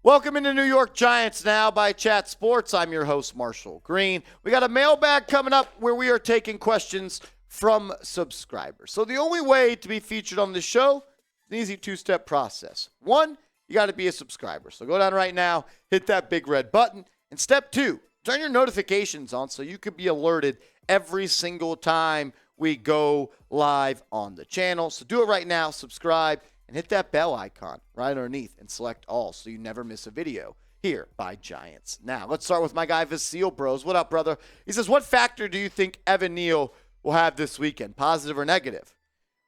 Welcome into New York Giants Now by Chat Sports. I'm your host, Marshall Green. We got a mailbag coming up where we are taking questions from subscribers. So the only way to be featured on this show is an easy two-step process. One, you got to be a subscriber. So go down right now, hit that big red button. And step two, turn your notifications on so you can be alerted every single time we go live on the channel. So do it right now, subscribe, and hit that bell icon right underneath and select all so you never miss a video here by Giants Now. Let's start with my guy, Vasile Bros. What up, brother? He says, what factor do you think Evan Neal will have this weekend, positive or negative?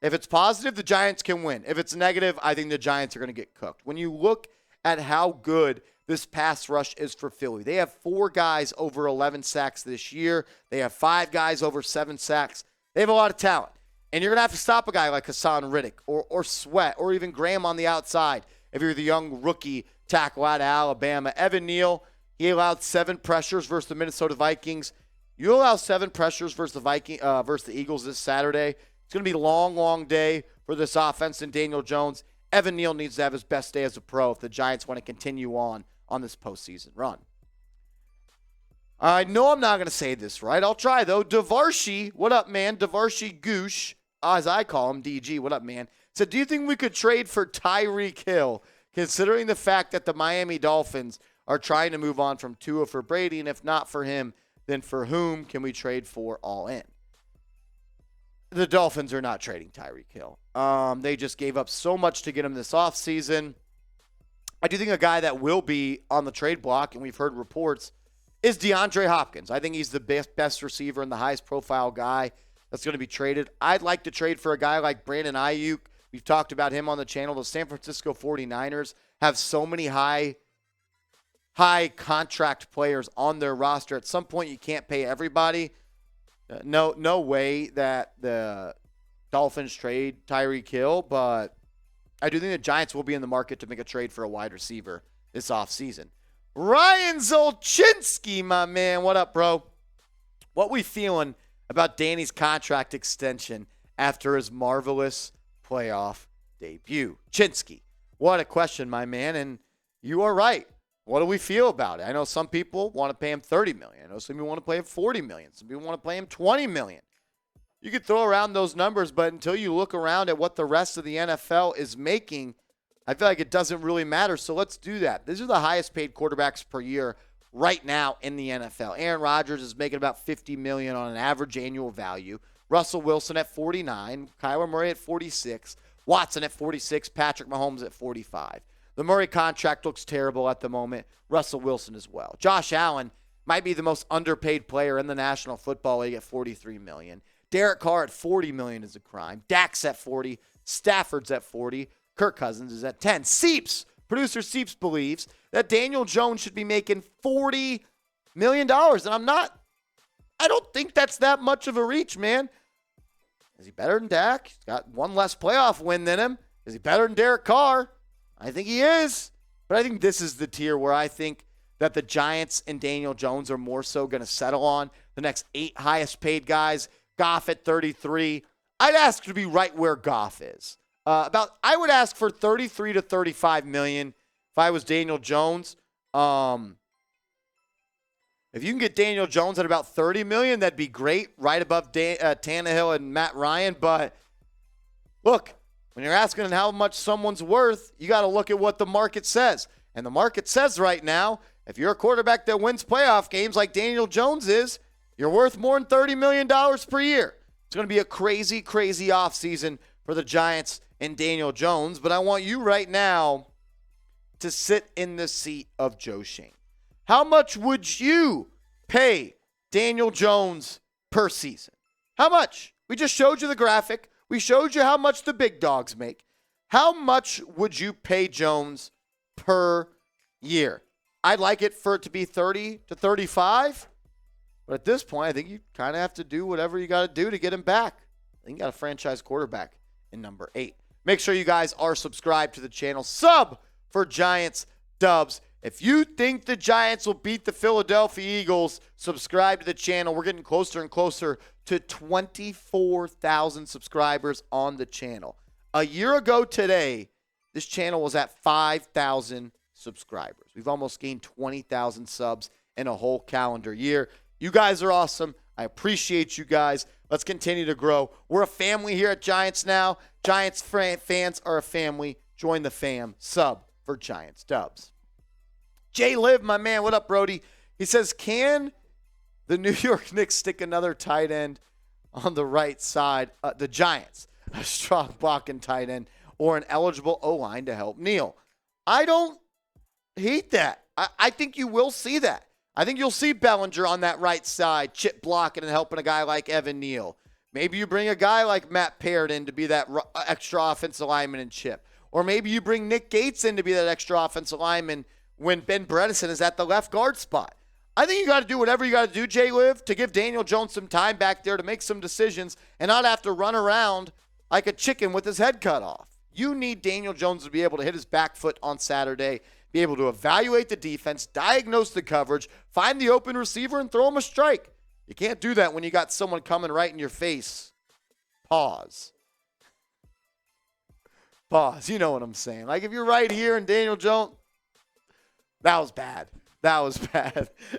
If it's positive, the Giants can win. If it's negative, I think the Giants are going to get cooked. When you look at how good this pass rush is for Philly, they have 4 guys over 11 sacks this year. They have 5 guys over 7 sacks. They have a lot of talent. And you're going to have to stop a guy like Hassan Riddick or Sweat or even Graham on the outside if you're the young rookie tackle out of Alabama. Evan Neal, he allowed 7 pressures versus the Minnesota Vikings. You allow 7 pressures versus the Eagles this Saturday. It's going to be a long, long day for this offense and Daniel Jones. Evan Neal needs to have his best day as a pro if the Giants want to continue on this postseason run. I know I'm not going to say this right. I'll try, though. Devarshi, what up, man? Devarshi Goosh, as I call him, DG, what up, man? So do you think we could trade for Tyreek Hill, considering the fact that the Miami Dolphins are trying to move on from Tua for Brady, and if not for him, then for whom can we trade for all in? The Dolphins are not trading Tyreek Hill. They just gave up so much to get him this offseason. I do think a guy that will be on the trade block, and we've heard reports, is DeAndre Hopkins. I think he's the best receiver and the highest profile guy that's going to be traded. I'd like to trade for a guy like Brandon Ayuk. We've talked about him on the channel. The San Francisco 49ers have so many high contract players on their roster. At some point, you can't pay everybody. No way that the Dolphins trade Tyreek Hill, but I do think the Giants will be in the market to make a trade for a wide receiver this offseason. Ryan Zolchinski, my man. What up, bro? What we feeling about Danny's contract extension after his marvelous playoff debut? Chinsky, what a question, my man, and you are right. What do we feel about it? I know some people want to pay him $30 million. I know some people want to pay him $40 million. Some people want to pay him $20 million. You could throw around those numbers, but until you look around at what the rest of the NFL is making, I feel like it doesn't really matter. So let's do that. These are the highest paid quarterbacks per year right now in the NFL. Aaron Rodgers is making about $50 million on an average annual value. Russell Wilson at 49, Kyler Murray at 46, Watson at 46, Patrick Mahomes at 45. The Murray contract looks terrible at the moment. Russell Wilson as well. Josh Allen might be the most underpaid player in the National Football League at $43 million. Derek Carr at $40 million is a crime. Dak's at 40. Stafford's at 40. Kirk Cousins is at 10. Producer Seeps believes that Daniel Jones should be making $40 million. And I don't think that's that much of a reach, man. Is he better than Dak? He's got one less playoff win than him. Is he better than Derek Carr? I think he is. But I think this is the tier where I think that the Giants and Daniel Jones are more so going to settle on the next 8 highest paid guys. Goff at 33. I'd ask to be right where Goff is. I would ask for 33 to 35 million if I was Daniel Jones. If you can get Daniel Jones at about 30 million, that'd be great, right above Tannehill and Matt Ryan. But look, when you're asking how much someone's worth, you got to look at what the market says. And the market says right now, if you're a quarterback that wins playoff games like Daniel Jones is, you're worth more than $30 million per year. It's going to be a crazy, crazy offseason for the Giants and Daniel Jones. But I want you right now to sit in the seat of Joe Schoen. How much would you pay Daniel Jones per season? How much? We just showed you the graphic. We showed you how much the big dogs make. How much would you pay Jones per year? I'd like it for it to be 30 to 35. But at this point, I think you kind of have to do whatever you got to do to get him back. I think you got a franchise quarterback in number 8. Make sure you guys are subscribed to the channel. Sub for Giants Dubs. If you think the Giants will beat the Philadelphia Eagles, subscribe to the channel. We're getting closer and closer to 24,000 subscribers on the channel. A year ago today, this channel was at 5,000 subscribers. We've almost gained 20,000 subs in a whole calendar year. You guys are awesome. I appreciate you guys. Let's continue to grow. We're a family here at Giants now. Giants fans are a family. Join the fam. Sub for Giants Dubs. Jay Liv, my man. What up, Brody? He says, can the New York Knicks stick another tight end on the right side? The Giants, a strong blocking tight end, or an eligible O-line to help Neal. I don't hate that. I think you will see that. I think you'll see Bellinger on that right side, chip blocking and helping a guy like Evan Neal. Maybe you bring a guy like Matt Parrott in to be that extra offensive lineman and chip. Or maybe you bring Nick Gates in to be that extra offensive lineman when Ben Bredesen is at the left guard spot. I think you got to do whatever you got to do, Jay Liv, to give Daniel Jones some time back there to make some decisions and not have to run around like a chicken with his head cut off. You need Daniel Jones to be able to hit his back foot on Saturday, be able to evaluate the defense, diagnose the coverage, find the open receiver, and throw him a strike. You can't do that when you got someone coming right in your face. Pause. You know what I'm saying. Like if you're right here and Daniel Jones, that was bad.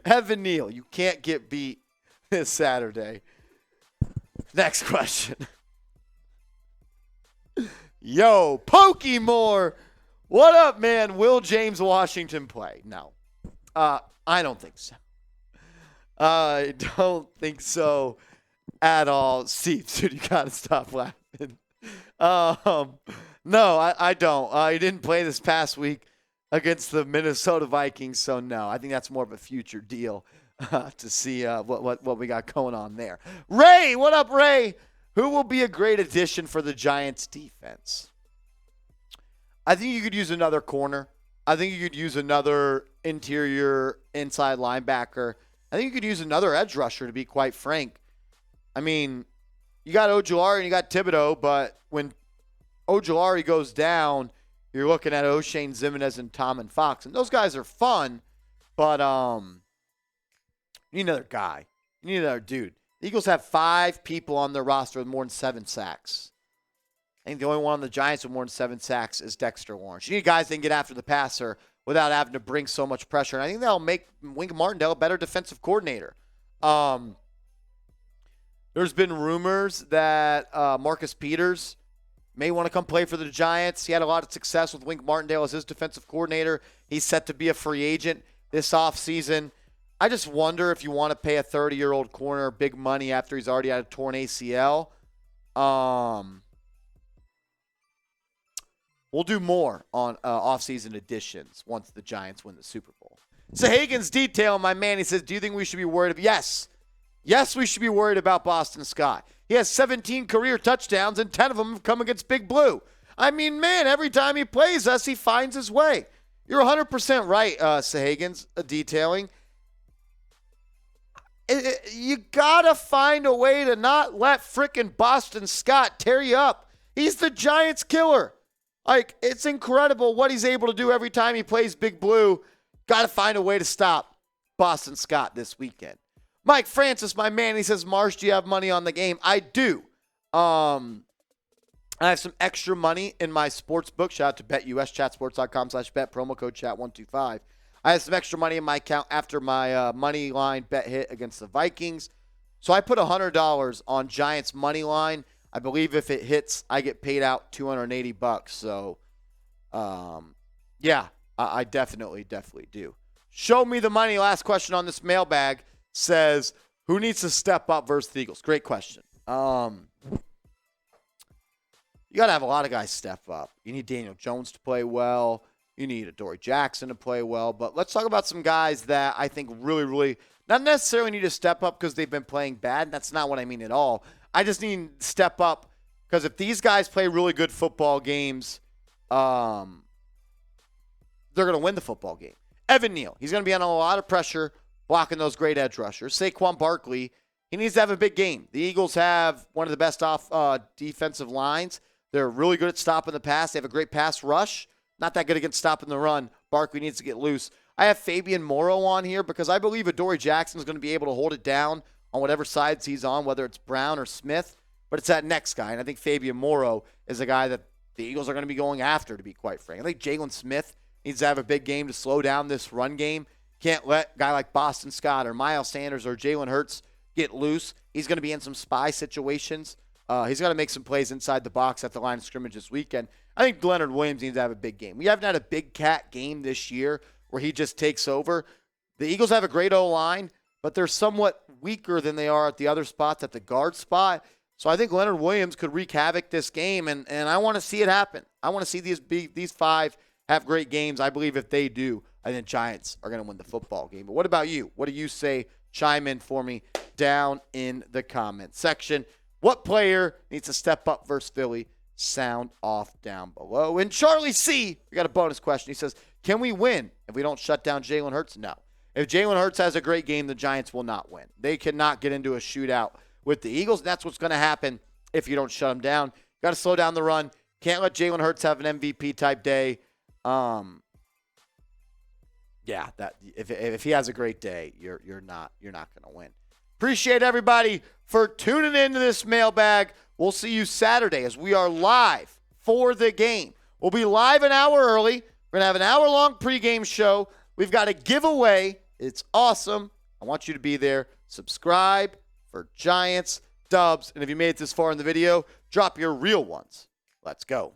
Evan Neal, you can't get beat this Saturday. Next question. Yo, Pokemore. What up, man? Will James Washington play? No. I don't think so. I don't think so at all. Steve, dude, you got to stop laughing. No, I don't. He didn't play this past week against the Minnesota Vikings, so no. I think that's more of a future deal to see what we got going on there. Ray, what up, Ray? Who will be a great addition for the Giants defense? I think you could use another corner. I think you could use another interior inside linebacker. I think you could use another edge rusher, to be quite frank. I mean, you got Ojulari and you got Thibodeau, but when Ojulari goes down, you're looking at O'Shane Zimenez and Tom and Fox. And those guys are fun, but you need another guy. You need another dude. The Eagles have 5 people on their roster with more than 7 sacks. I think the only one on the Giants with more than 7 sacks is Dexter Lawrence. You need guys that can get after the passer without having to bring so much pressure. And I think that'll make Wink Martindale a better defensive coordinator. There's been rumors that Marcus Peters may want to come play for the Giants. He had a lot of success with Wink Martindale as his defensive coordinator. He's set to be a free agent this offseason. I just wonder if you want to pay a 30-year-old corner big money after he's already had a torn ACL. We'll do more on offseason additions once the Giants win the Super Bowl. Sahagan's detail, my man, he says, do you think we should be worried? Yes. Yes, we should be worried about Boston Scott. He has 17 career touchdowns, and 10 of them have come against Big Blue. I mean, man, every time he plays us, he finds his way. You're 100% right, Sahagan's detailing. You got to find a way to not let frickin' Boston Scott tear you up. He's the Giants killer. Like, it's incredible what he's able to do every time he plays Big Blue. Got to find a way to stop Boston Scott this weekend. Mike Francis, my man, he says, Marsh, do you have money on the game? I do. I have some extra money in my sports book. Shout out to BetUS, chatsports.com/bet, promo code chat125. I have some extra money in my account after my money line bet hit against the Vikings. So I put $100 on Giants money line. I believe if it hits, I get paid out $280. So, yeah, I definitely do. Show me the money. Last question on this mailbag says, who needs to step up versus the Eagles? Great question. You got to have a lot of guys step up. You need Daniel Jones to play well. You need Adoree Jackson to play well. But let's talk about some guys that I think really not necessarily need to step up because they've been playing bad. That's not what I mean at all. I just need to step up because if these guys play really good football games, they're going to win the football game. Evan Neal, he's going to be under a lot of pressure blocking those great edge rushers. Saquon Barkley, he needs to have a big game. The Eagles have one of the best defensive lines. They're really good at stopping the pass. They have a great pass rush. Not that good against stopping the run. Barkley needs to get loose. I have Fabian Moreau on here because I believe Adoree Jackson is going to be able to hold it down on whatever sides he's on, whether it's Brown or Smith. But it's that next guy, and I think Fabian Moreau is a guy that the Eagles are going to be going after, to be quite frank. I think Jalen Smith needs to have a big game to slow down this run game. Can't let a guy like Boston Scott or Miles Sanders or Jalen Hurts get loose. He's going to be in some spy situations. He's got to make some plays inside the box at the line of scrimmage this weekend. I think Leonard Williams needs to have a big game. We haven't had a big cat game this year where he just takes over. The Eagles have a great O-line, but they're somewhat weaker than they are at the other spots at the guard spot. So I think Leonard Williams could wreak havoc this game, and I want to see it happen. I want to see these five have great games. I believe if they do, I think Giants are going to win the football game. But what about you? What do you say? Chime in for me down in the comments section. What player needs to step up versus Philly? Sound off down below. And Charlie C., we got a bonus question. He says, can we win if we don't shut down Jalen Hurts? No. If Jalen Hurts has a great game, the Giants will not win. They cannot get into a shootout with the Eagles. That's what's going to happen if you don't shut them down. Got to slow down the run. Can't let Jalen Hurts have an MVP-type day. Yeah, that if he has a great day, you're not going to win. Appreciate everybody for tuning into this mailbag. We'll see you Saturday as we are live for the game. We'll be live an hour early. We're going to have an hour-long pregame show. We've got a giveaway. It's awesome. I want you to be there. Subscribe for Giants, Dubs, and if you made it this far in the video, drop your real ones. Let's go.